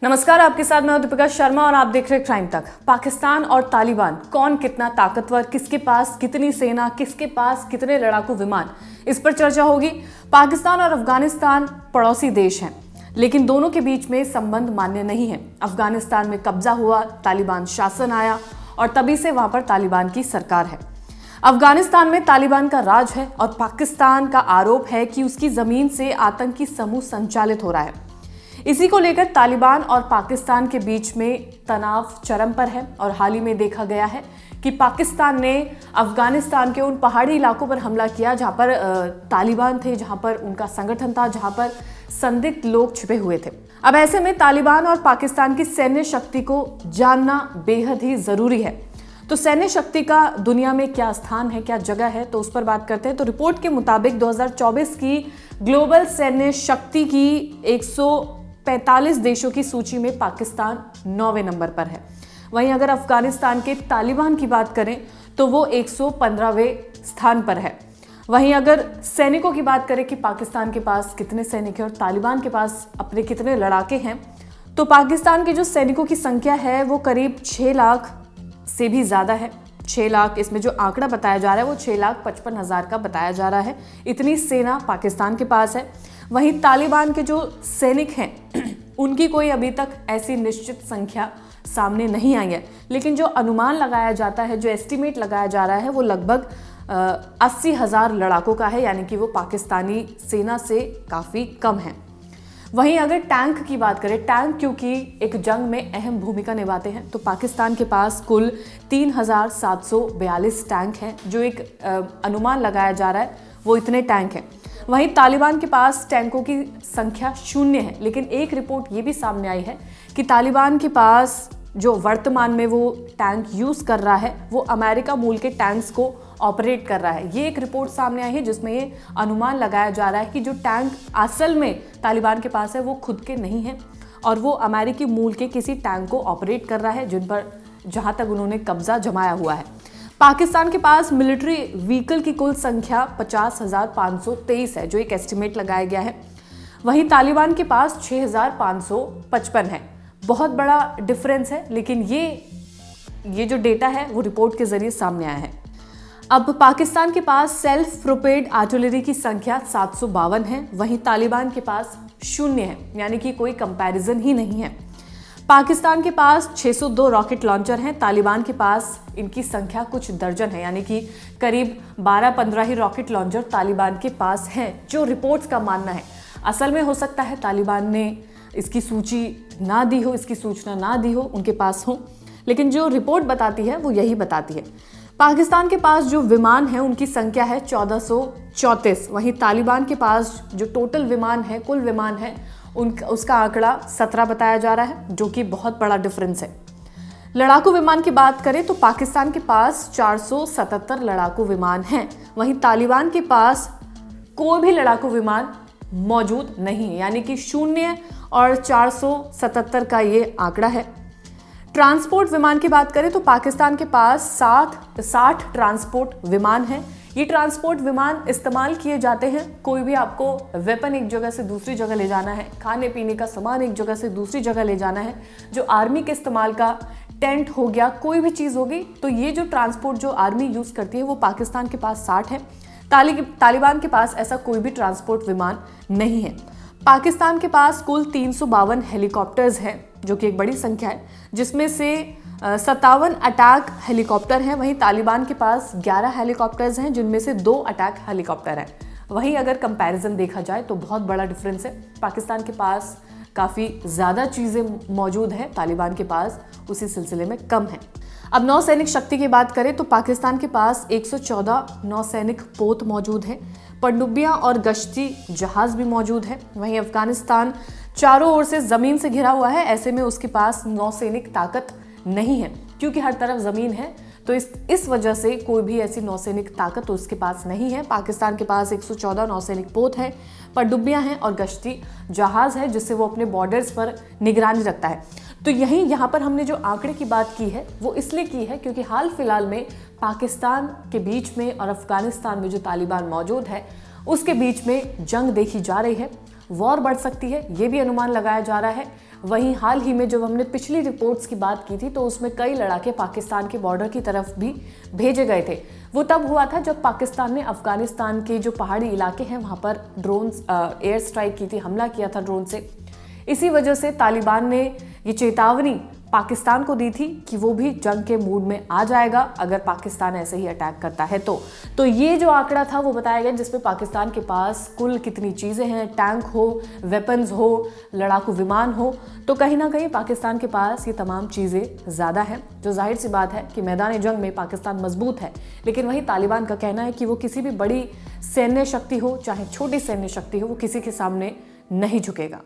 नमस्कार, आपके साथ मैं दीपिका शर्मा और आप देख रहे हैं क्राइम तक। पाकिस्तान और तालिबान, कौन कितना ताकतवर, किसके पास कितनी सेना, किसके पास कितने लड़ाकू विमान, इस पर चर्चा होगी। पाकिस्तान और अफगानिस्तान पड़ोसी देश हैं, लेकिन दोनों के बीच में संबंध मान्य नहीं है। अफगानिस्तान में कब्जा हुआ, तालिबान शासन आया और तभी से वहां पर तालिबान की सरकार है। अफगानिस्तान में तालिबान का राज है और पाकिस्तान का आरोप है कि उसकी जमीन से आतंकी समूह संचालित हो रहा है। इसी को लेकर तालिबान और पाकिस्तान के बीच में तनाव चरम पर है और हाल ही में देखा गया है कि पाकिस्तान ने अफगानिस्तान के उन पहाड़ी इलाकों पर हमला किया जहां पर तालिबान थे, जहां पर उनका संगठन था, जहां पर संदिग्ध लोग छिपे हुए थे। अब ऐसे में तालिबान और पाकिस्तान की सैन्य शक्ति को जानना बेहद ही जरूरी है। तो सैन्य शक्ति का दुनिया में क्या स्थान है, क्या जगह है, तो उस पर बात करते हैं। तो रिपोर्ट के मुताबिक 2024 की ग्लोबल सैन्य शक्ति की 145 देशों की सूची में पाकिस्तान 9वें नंबर पर है। वहीं अगर अफगानिस्तान के तालिबान की बात करें तो वो 115वें स्थान पर है। वहीं अगर सैनिकों की बात करें कि पाकिस्तान के पास कितने सैनिक हैं और तालिबान के पास अपने कितने लड़ाके हैं, तो पाकिस्तान के जो सैनिकों की संख्या है वो करीब 6 लाख से भी ज़्यादा है। 6 लाख, इसमें जो आंकड़ा बताया जा रहा है वो 6,55,000 का बताया जा रहा है। इतनी सेना पाकिस्तान के पास है। वहीं तालिबान के जो सैनिक हैं उनकी कोई अभी तक ऐसी निश्चित संख्या सामने नहीं आई है, लेकिन जो अनुमान लगाया जाता है, जो एस्टिमेट लगाया जा रहा है वो लगभग 80,000 लड़ाकों का है, यानी कि वो पाकिस्तानी सेना से काफ़ी कम है। वहीं अगर टैंक की बात करें, टैंक क्योंकि एक जंग में अहम भूमिका निभाते हैं, तो पाकिस्तान के पास कुल 3,742 टैंक हैं। जो एक अनुमान लगाया जा रहा है वो इतने टैंक हैं। वहीं तालिबान के पास टैंकों की संख्या 0 है, लेकिन एक रिपोर्ट ये भी सामने आई है कि तालिबान के पास जो वर्तमान में वो टैंक यूज़ कर रहा है वो अमेरिका मूल के टैंक्स को ऑपरेट कर रहा है। ये एक रिपोर्ट सामने आई है जिसमें ये अनुमान लगाया जा रहा है कि जो टैंक असल में तालिबान के पास है वो खुद के नहीं है और वो अमेरिकी मूल के किसी टैंक को ऑपरेट कर रहा है, जिन पर जहां तक उन्होंने कब्जा जमाया हुआ है। पाकिस्तान के पास मिलिट्री व्हीकल की कुल संख्या 50,523 है, जो एक एस्टिमेट लगाया गया है। वहीं तालिबान के पास 6,555 है। बहुत बड़ा डिफरेंस है, लेकिन ये जो डेटा है वो रिपोर्ट के जरिए सामने आया है। अब पाकिस्तान के पास सेल्फ प्रोपेड आर्टिलरी की संख्या 752 है, वहीं तालिबान के पास 0 है, यानी कि कोई कंपैरिजन ही नहीं है। पाकिस्तान के पास 602 रॉकेट लॉन्चर हैं, तालिबान के पास इनकी संख्या कुछ दर्जन है, यानी कि करीब 12-15 ही रॉकेट लॉन्चर तालिबान के पास हैं, जो रिपोर्ट्स का मानना है। असल में हो सकता है तालिबान ने इसकी सूची ना दी हो, इसकी सूचना ना दी हो, उनके पास हो, लेकिन जो रिपोर्ट बताती है वो यही बताती है। पाकिस्तान के पास जो विमान है उनकी संख्या है 1434। वहीं तालिबान के पास जो टोटल विमान है, कुल विमान है, उसका आंकड़ा 17 बताया जा रहा है, जो कि बहुत बड़ा डिफरेंस है। लड़ाकू विमान की बात करें तो पाकिस्तान के पास 477 लड़ाकू विमान हैं, वहीं तालिबान के पास कोई भी लड़ाकू विमान मौजूद नहीं है, यानी कि 0 और 477 का ये आंकड़ा है। ट्रांसपोर्ट विमान की बात करें तो पाकिस्तान के पास 60 ट्रांसपोर्ट विमान हैं। ये ट्रांसपोर्ट विमान इस्तेमाल किए जाते हैं, कोई भी आपको वेपन एक जगह से दूसरी जगह ले जाना है, खाने पीने का सामान एक जगह से दूसरी जगह ले जाना है, जो आर्मी के इस्तेमाल का टेंट हो गया, कोई भी चीज़ होगी, तो ये जो ट्रांसपोर्ट जो आर्मी यूज़ करती है वो पाकिस्तान के पास 60 है। तालिबान के पास ऐसा कोई भी ट्रांसपोर्ट विमान नहीं है। पाकिस्तान के पास कुल 352 हेलीकॉप्टर्स हैं, जो कि एक बड़ी संख्या है, जिसमें से 57 अटैक हेलीकॉप्टर हैं। वहीं तालिबान के पास 11 हेलीकॉप्टर्स हैं, जिनमें से 2 अटैक हेलीकॉप्टर हैं। वहीं अगर कंपैरिजन देखा जाए तो बहुत बड़ा डिफरेंस है। पाकिस्तान के पास काफ़ी ज़्यादा चीज़ें मौजूद हैं, तालिबान के पास उसी सिलसिले में कम है। अब नौसैनिक शक्ति की बात करें तो पाकिस्तान के पास 114 नौसैनिक पोत मौजूद हैं, पनडुब्बियां और गश्ती जहाज भी मौजूद है। वहीं अफगानिस्तान चारों ओर से ज़मीन से घिरा हुआ है, ऐसे में उसके पास नौसैनिक ताकत नहीं है, क्योंकि हर तरफ ज़मीन है, तो इस वजह से कोई भी ऐसी नौसैनिक ताकत उसके पास नहीं है। पाकिस्तान के पास 114 नौसैनिक पोत है, पनडुब्बियां हैं और गश्ती जहाज है, जिससे वो अपने बॉर्डर्स पर निगरानी रखता है। तो यहाँ पर हमने जो आंकड़े की बात की है वो इसलिए की है क्योंकि हाल फिलहाल में पाकिस्तान के बीच में और अफगानिस्तान में जो तालिबान मौजूद है उसके बीच में जंग देखी जा रही है। वॉर बढ़ सकती है, ये भी अनुमान लगाया जा रहा है। वहीं हाल ही में जब हमने पिछली रिपोर्ट्स की बात की थी तो उसमें कई लड़ाके पाकिस्तान के बॉर्डर की तरफ भी भेजे गए थे। वो तब हुआ था जब पाकिस्तान ने अफगानिस्तान के जो पहाड़ी इलाके हैं वहां पर ड्रोन एयर स्ट्राइक की थी, हमला किया था ड्रोन से। इसी वजह से तालिबान ने ये चेतावनी पाकिस्तान को दी थी कि वो भी जंग के मूड में आ जाएगा अगर पाकिस्तान ऐसे ही अटैक करता है तो ये जो आंकड़ा था वो बताया गया जिसमें पाकिस्तान के पास कुल कितनी चीज़ें हैं, टैंक हो, वेपन्स हो, लड़ाकू विमान हो, तो कहीं ना कहीं पाकिस्तान के पास ये तमाम चीज़ें ज़्यादा हैं। जो जाहिर सी बात है कि मैदान जंग में पाकिस्तान मजबूत है, लेकिन वहीं तालिबान का कहना है कि वो किसी भी बड़ी सैन्य शक्ति हो चाहे छोटी सैन्य शक्ति हो, वो किसी के सामने नहीं झुकेगा।